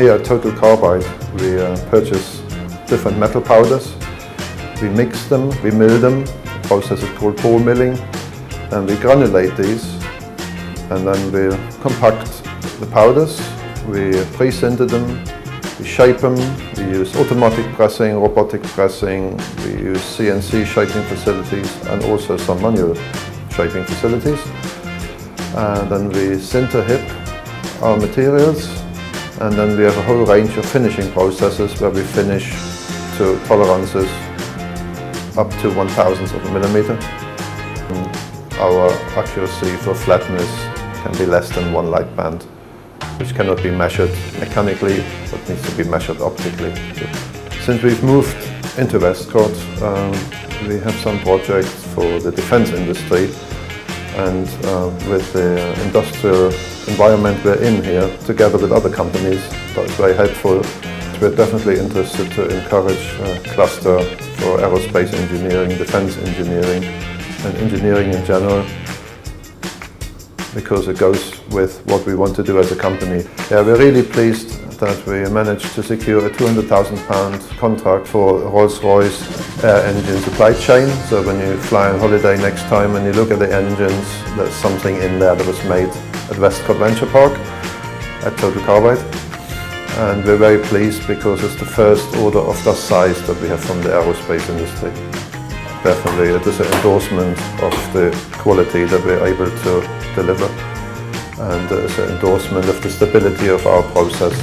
Here at Total Carbide we purchase different metal powders. We mix them, we mill them, the process is called ball milling, and we granulate these, and then we compact the powders, we pre-sinter them, we shape them, we use automatic pressing, robotic pressing, we use CNC shaping facilities and also some manual shaping facilities. And then we sinter hip our materials, and then we have a whole range of finishing processes where we finish to tolerances up to 1/1000th of a millimeter. Our accuracy for flatness can be less than 1 light band, which cannot be measured mechanically but needs to be measured optically. Since we've moved into Westcott, we have some projects for the defense industry, and with the industrial environment we're in here, together with other companies, that's very helpful. We're definitely interested to encourage a cluster for aerospace engineering, defense engineering, and engineering in general, because it goes with what we want to do as a company. Yeah, we're really pleased that we managed to secure a £200,000 contract for Rolls-Royce air engine supply chain. So when you fly on holiday next time and you look at the engines, there's something in there that was made at Westcott Venture Park at Total Carbide. And we're very pleased because it's the first order of that size that we have from the aerospace industry. Definitely it is an endorsement of the quality that we're able to deliver, and it's an endorsement of the stability of our process.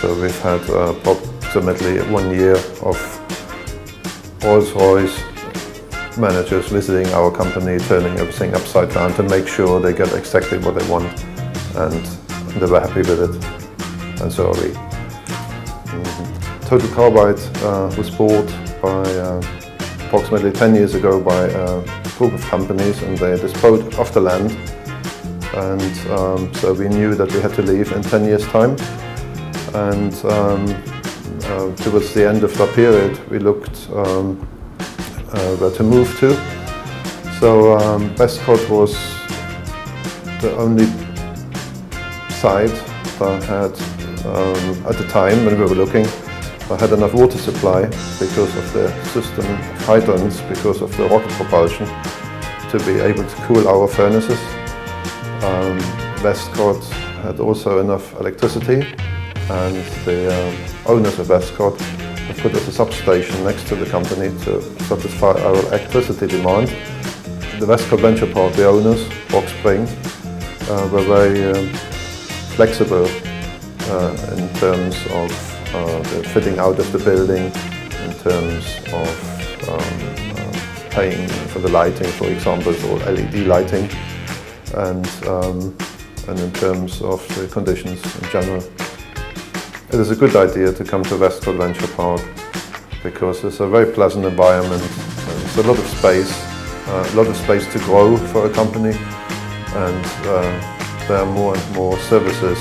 So we've had approximately 1 year of Rolls-Royce managers visiting our company, turning everything upside down to make sure they get exactly what they want, and they were happy with it, and so are we. Total Carbide was bought by approximately 10 years ago by a group of companies, and they disposed of the land, and so we knew that we had to leave in 10 years' time. And towards the end of that period we looked where to move to. So Westcott was the only site that had, at the time when we were looking, I had enough water supply because of the system hydrants, because of the rocket propulsion, to be able to cool our furnaces. Westcott had also enough electricity, and the owners of Westcott have put us a substation next to the company to satisfy our electricity demand. The Westcott Venture Park, the owners, Box Spring, were very flexible in terms of the fitting out of the building, in terms of paying for the lighting, for example, or LED lighting, and in terms of the conditions in general. It is a good idea to come to Westcott Venture Park because it's a very pleasant environment. There's a lot of space to grow for a company, and there are more and more services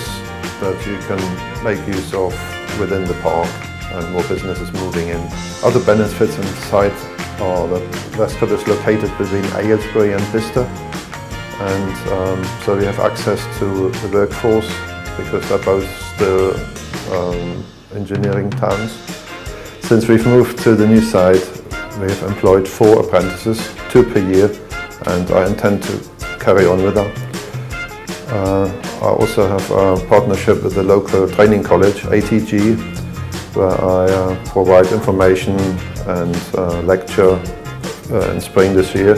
that you can make use of within the park, and more business is moving in. Other benefits in the site are that Westcott is located between Aylesbury and Bicester, and so we have access to the workforce because they're both still engineering towns. Since we've moved to the new site, we've employed 4 apprentices, 2 per year, and I intend to carry on with that. I also have a partnership with the local training college, ATG, where I provide information and lecture in spring this year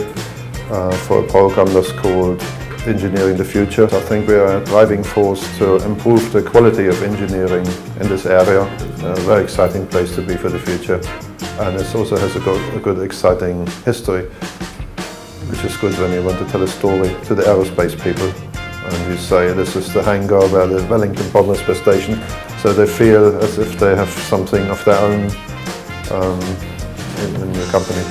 for a program that's called Engineering the Future. I think we are a driving force to improve the quality of engineering in this area. A very exciting place to be for the future, and it also has a good exciting history, which is good when you want to tell a story to the aerospace people. And you say this is the hangar where the Wellington bomber space station, so they feel as if they have something of their own in the company.